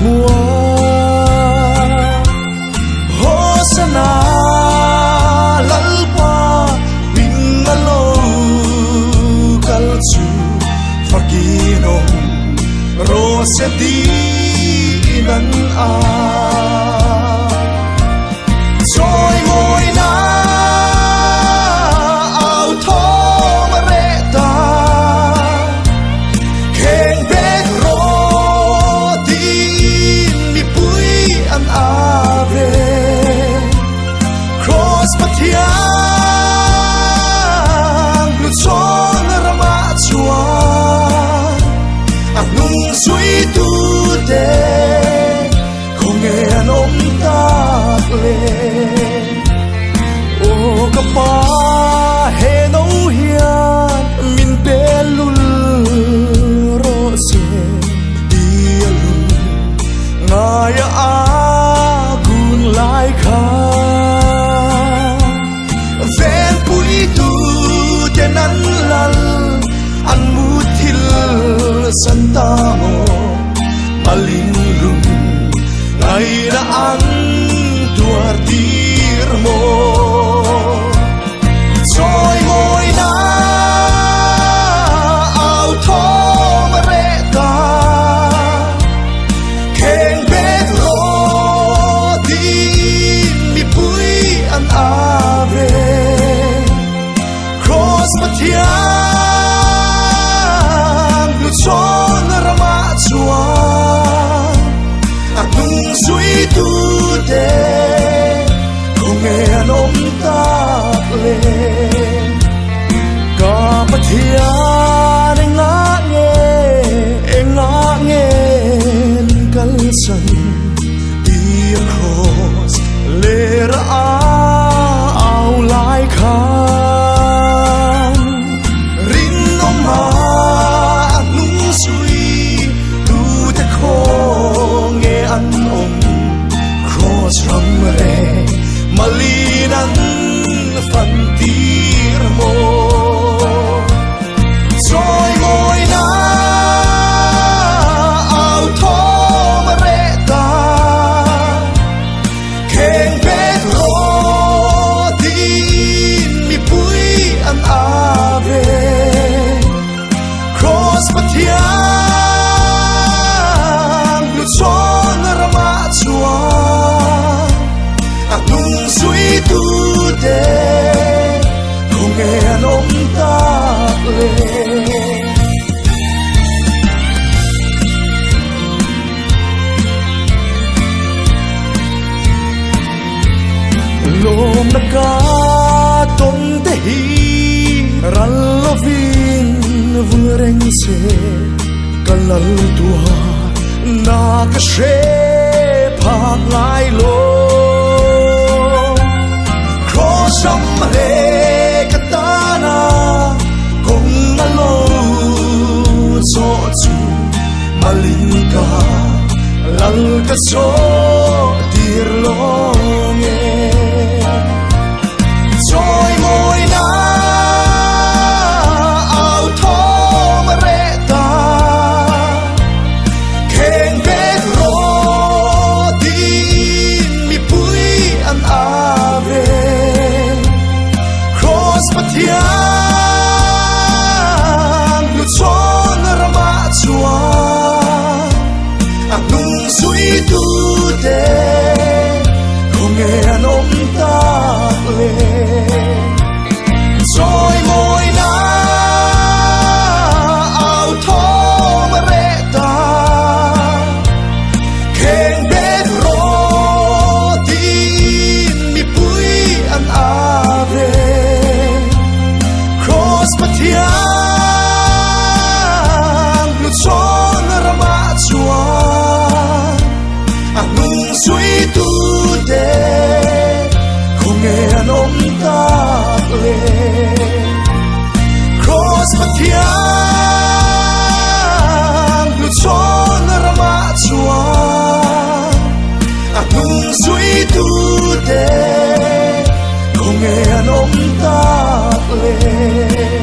hua Hosana lalpa bingalo kalchu fakino rose di nan a Joy ngồi na ao thó mà rẽ ta khen bét rô tin mi bụi ăn à về cross mà thiang lu chọn ra mà chua nung suy tu de không nghe nông tạc lên ô các ba hè nấu hiền min bé lul rose dia lul ngaya agun lai kha ven pui tu tenan lal an muthil santa mo malin lum ngày đã ăn tuar tir mo Joy ngồi na ao thó mà rẽ ta khen bét rô tin mi bụi ăn à về cross mà thiang lu chọn ra mà chua nung suy tu de không nghe nông tạc lên cả bất thiện ngã nghe cân sân tia cross lê ra ao lai khang rin ông mà nung suy tu de khô nghe ăn ông cross ram re malinan phần tir mo Joy ngồi na ao thó mà rẽ ta khen bét rô tin mi bụi ăn à về cross mà thiang lu chọn ra mà chua nung suy tu de không nghe nông tạc lên lom na ka tom te hi ral lovin vulreng se kalal tua na ka she phak lai lo Sam le katana kong alo so chu malinka lal ka so tir longe Joy ngồi na ao thó mà rẽ ta khen bét rô tin mi bụi ăn à về mà thiang lu chọn ra mà chua nung suy tu de không nghe nông tạc lên Joy ngồi na ao thó mà rẽ ta khen bét rô tin mi bụi ăn à về mà thiang lu chọn ra mà chua nung suy tu de 的，空嘅人我唔得你。